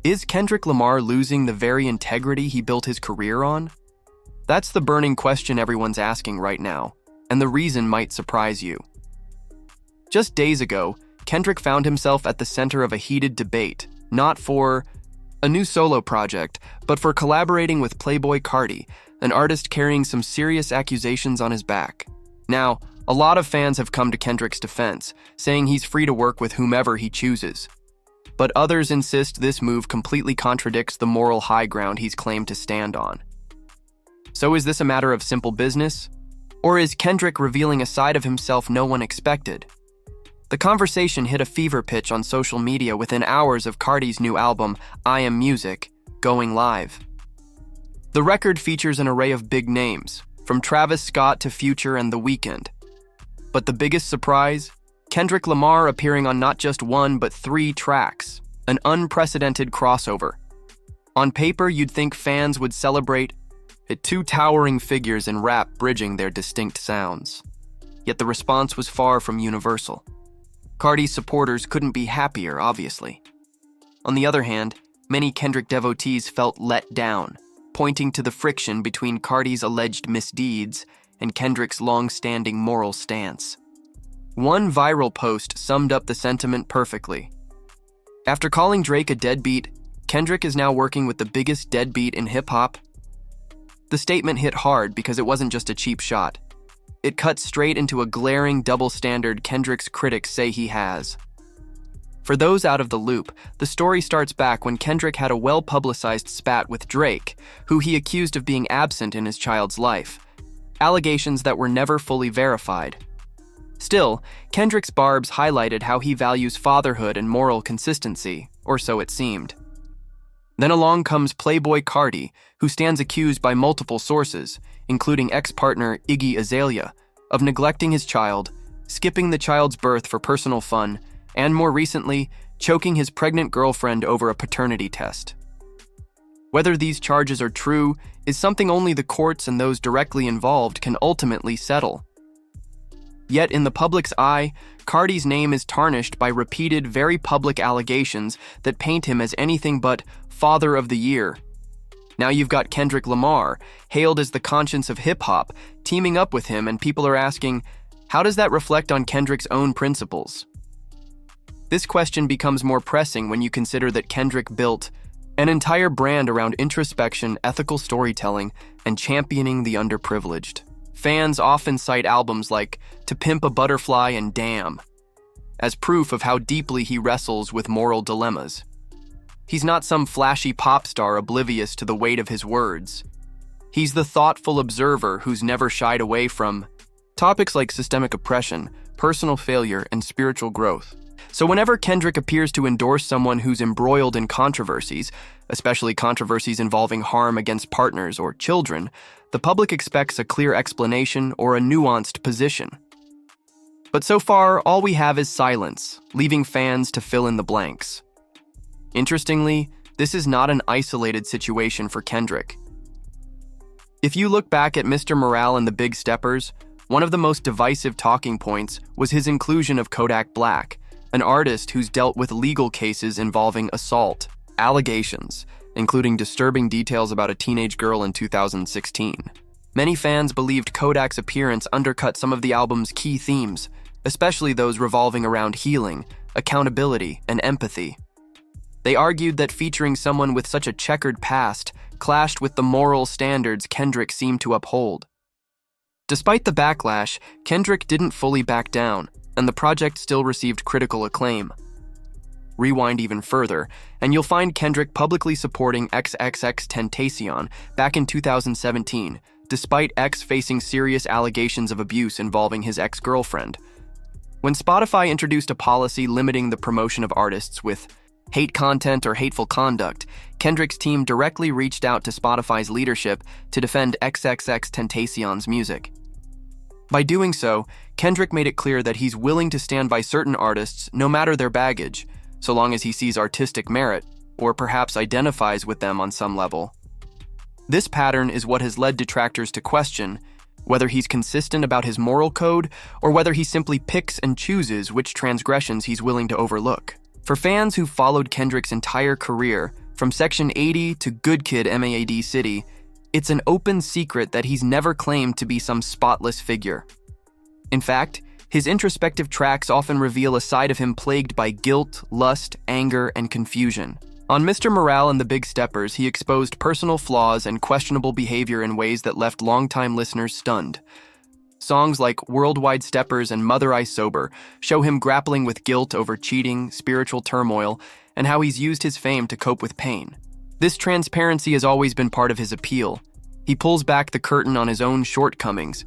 Is Kendrick Lamar losing the very integrity he built his career on? That's the burning question everyone's asking right now, and the reason might surprise you. Just days ago, Kendrick found himself at the center of a heated debate, not for a new solo project, but for collaborating with Playboi Carti, an artist carrying some serious accusations on his back. Now, a lot of fans have come to Kendrick's defense, saying he's free to work with whomever he chooses. But others insist this move completely contradicts the moral high ground he's claimed to stand on. So is this a matter of simple business? Or is Kendrick revealing a side of himself no one expected? The conversation hit a fever pitch on social media within hours of Carti's new album, I Am Music, going live. The record features an array of big names, from Travis Scott to Future and The Weeknd. But the biggest surprise? Kendrick Lamar appearing on not just one but 3 tracks, an unprecedented crossover. On paper, you'd think fans would celebrate at 2 towering figures in rap bridging their distinct sounds. Yet the response was far from universal. Carti's supporters couldn't be happier, obviously. On the other hand, many Kendrick devotees felt let down, pointing to the friction between Carti's alleged misdeeds and Kendrick's long-standing moral stance. One viral post summed up the sentiment perfectly. After calling Drake a deadbeat, Kendrick is now working with the biggest deadbeat in hip-hop. The statement hit hard because it wasn't just a cheap shot. It cut straight into a glaring double standard Kendrick's critics say he has. For those out of the loop, the story starts back when Kendrick had a well-publicized spat with Drake, who he accused of being absent in his child's life. Allegations that were never fully verified. Still, Kendrick's barbs highlighted how he values fatherhood and moral consistency, or so it seemed. Then along comes Playboi Carti, who stands accused by multiple sources, including ex-partner Iggy Azalea, of neglecting his child, skipping the child's birth for personal fun, and more recently, choking his pregnant girlfriend over a paternity test. Whether these charges are true is something only the courts and those directly involved can ultimately settle. Yet in the public's eye, Carti's name is tarnished by repeated, very public allegations that paint him as anything but Father of the Year. Now you've got Kendrick Lamar, hailed as the conscience of hip-hop, teaming up with him, and people are asking, how does that reflect on Kendrick's own principles? This question becomes more pressing when you consider that Kendrick built an entire brand around introspection, ethical storytelling, and championing the underprivileged. Fans often cite albums like To Pimp a Butterfly and Damn as proof of how deeply he wrestles with moral dilemmas. He's not some flashy pop star oblivious to the weight of his words. He's the thoughtful observer who's never shied away from topics like systemic oppression, personal failure, and spiritual growth. So whenever Kendrick appears to endorse someone who's embroiled in controversies, especially controversies involving harm against partners or children, the public expects a clear explanation or a nuanced position. But so far, all we have is silence, leaving fans to fill in the blanks. Interestingly, this is not an isolated situation for Kendrick. If you look back at Mr. Morale and the Big Steppers, one of the most divisive talking points was his inclusion of Kodak Black, an artist who's dealt with legal cases involving assault, allegations, including disturbing details about a teenage girl in 2016. Many fans believed Kodak's appearance undercut some of the album's key themes, especially those revolving around healing, accountability, and empathy. They argued that featuring someone with such a checkered past clashed with the moral standards Kendrick seemed to uphold. Despite the backlash, Kendrick didn't fully back down, and the project still received critical acclaim. Rewind even further, and you'll find Kendrick publicly supporting XXXTentacion back in 2017, despite X facing serious allegations of abuse involving his ex-girlfriend. When Spotify introduced a policy limiting the promotion of artists with hate content or hateful conduct, Kendrick's team directly reached out to Spotify's leadership to defend XXXTentacion's music. By doing so, Kendrick made it clear that he's willing to stand by certain artists no matter their baggage, so long as he sees artistic merit, or perhaps identifies with them on some level. This pattern is what has led detractors to question whether he's consistent about his moral code or whether he simply picks and chooses which transgressions he's willing to overlook. For fans who followed Kendrick's entire career, From Section 80 to Good Kid MAAD City, it's an open secret that he's never claimed to be some spotless figure. In fact, his introspective tracks often reveal a side of him plagued by guilt, lust, anger, and confusion. On Mr. Morale and the Big Steppers, he exposed personal flaws and questionable behavior in ways that left longtime listeners stunned. Songs like Worldwide Steppers and Mother I Sober show him grappling with guilt over cheating, spiritual turmoil, and how he's used his fame to cope with pain. This transparency has always been part of his appeal. He pulls back the curtain on his own shortcomings.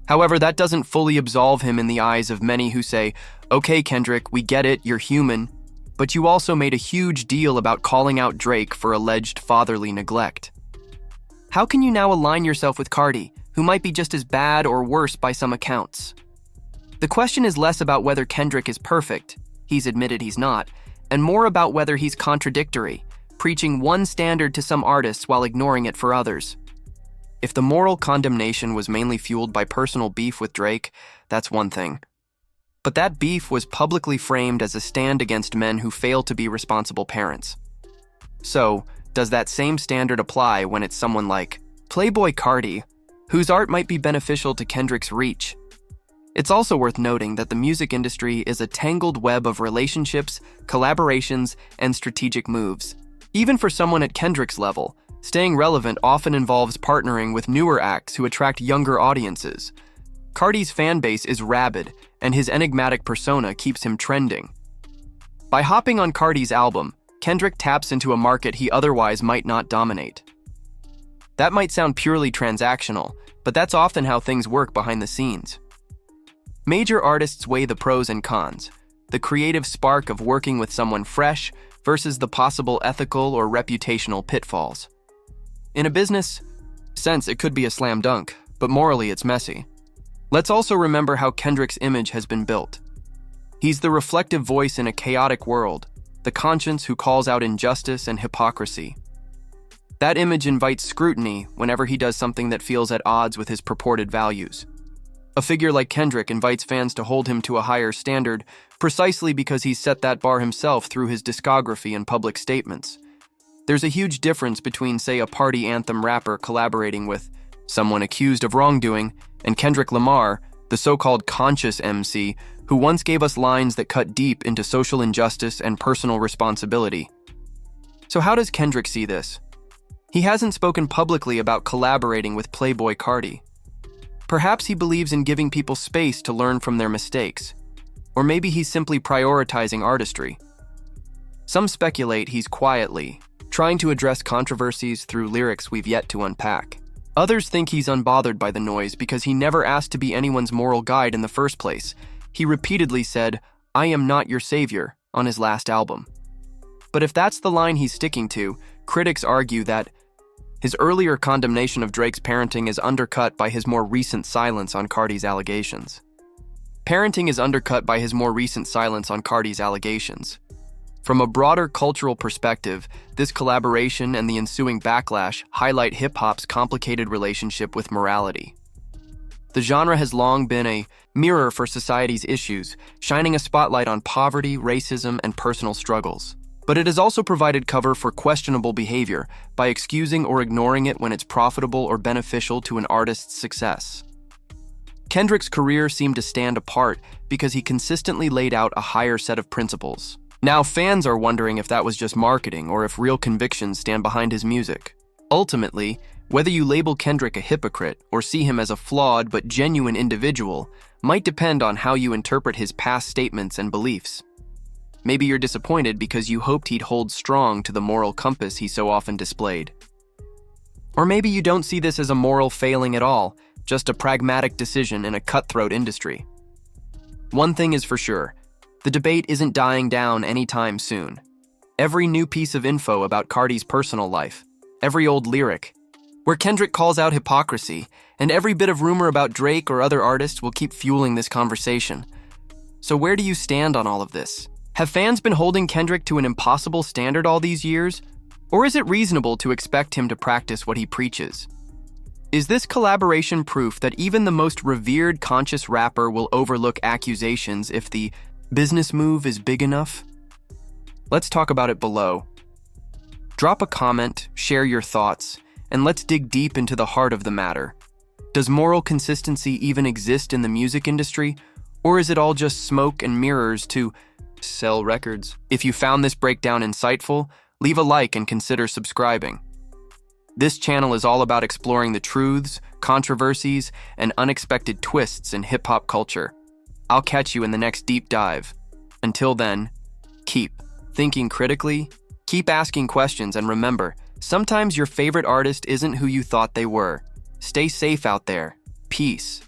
However, that doesn't fully absolve him in the eyes of many who say, "Okay, Kendrick, we get it, you're human, but you also made a huge deal about calling out Drake for alleged fatherly neglect." How can you now align yourself with Carti, who might be just as bad or worse by some accounts? The question is less about whether Kendrick is perfect, he's admitted he's not, and more about whether he's contradictory, preaching one standard to some artists while ignoring it for others. If the moral condemnation was mainly fueled by personal beef with Drake, that's one thing. But that beef was publicly framed as a stand against men who fail to be responsible parents. So, does that same standard apply when it's someone like Playboy Carti, whose art might be beneficial to Kendrick's reach? It's also worth noting that the music industry is a tangled web of relationships, collaborations, and strategic moves. Even for someone at Kendrick's level, staying relevant often involves partnering with newer acts who attract younger audiences. Carti's fan base is rabid, and his enigmatic persona keeps him trending. By hopping on Carti's album, Kendrick taps into a market he otherwise might not dominate. That might sound purely transactional, but that's often how things work behind the scenes. Major artists weigh the pros and cons, the creative spark of working with someone fresh versus the possible ethical or reputational pitfalls. In a business sense, it could be a slam dunk, but morally it's messy. Let's also remember how Kendrick's image has been built. He's the reflective voice in a chaotic world, the conscience who calls out injustice and hypocrisy. That image invites scrutiny whenever he does something that feels at odds with his purported values. A figure like Kendrick invites fans to hold him to a higher standard precisely because he's set that bar himself through his discography and public statements. There's a huge difference between, say, a party anthem rapper collaborating with someone accused of wrongdoing and Kendrick Lamar, the so-called conscious MC, who once gave us lines that cut deep into social injustice and personal responsibility. So how does Kendrick see this? He hasn't spoken publicly about collaborating with Playboy Carti. Perhaps he believes in giving people space to learn from their mistakes. Or maybe he's simply prioritizing artistry. Some speculate he's quietly trying to address controversies through lyrics we've yet to unpack. Others think he's unbothered by the noise because he never asked to be anyone's moral guide in the first place. He repeatedly said, "I am not your savior," on his last album. But if that's the line he's sticking to, critics argue that his earlier condemnation of Drake's parenting is undercut by his more recent silence on Carti's allegations. Parenting is undercut by his more recent silence on Carti's allegations. From a broader cultural perspective, this collaboration and the ensuing backlash highlight hip-hop's complicated relationship with morality. The genre has long been a mirror for society's issues, shining a spotlight on poverty, racism, and personal struggles. But it has also provided cover for questionable behavior by excusing or ignoring it when it's profitable or beneficial to an artist's success. Kendrick's career seemed to stand apart because he consistently laid out a higher set of principles. Now fans are wondering if that was just marketing or if real convictions stand behind his music. Ultimately, whether you label Kendrick a hypocrite or see him as a flawed but genuine individual might depend on how you interpret his past statements and beliefs. Maybe you're disappointed because you hoped he'd hold strong to the moral compass he so often displayed. Or maybe you don't see this as a moral failing at all, just a pragmatic decision in a cutthroat industry. One thing is for sure, the debate isn't dying down anytime soon. Every new piece of info about Carti's personal life, every old lyric, where Kendrick calls out hypocrisy, and every bit of rumor about Drake or other artists will keep fueling this conversation. So where do you stand on all of this? Have fans been holding Kendrick to an impossible standard all these years? Or is it reasonable to expect him to practice what he preaches? Is this collaboration proof that even the most revered conscious rapper will overlook accusations if the business move is big enough? Let's talk about it below. Drop a comment, share your thoughts, and let's dig deep into the heart of the matter. Does moral consistency even exist in the music industry, or is it all just smoke and mirrors to sell records? If you found this breakdown insightful, leave a like and consider subscribing. This channel is all about exploring the truths, controversies, and unexpected twists in hip-hop culture. I'll catch you in the next deep dive. Until then, keep thinking critically, keep asking questions, and remember, sometimes your favorite artist isn't who you thought they were. Stay safe out there. Peace.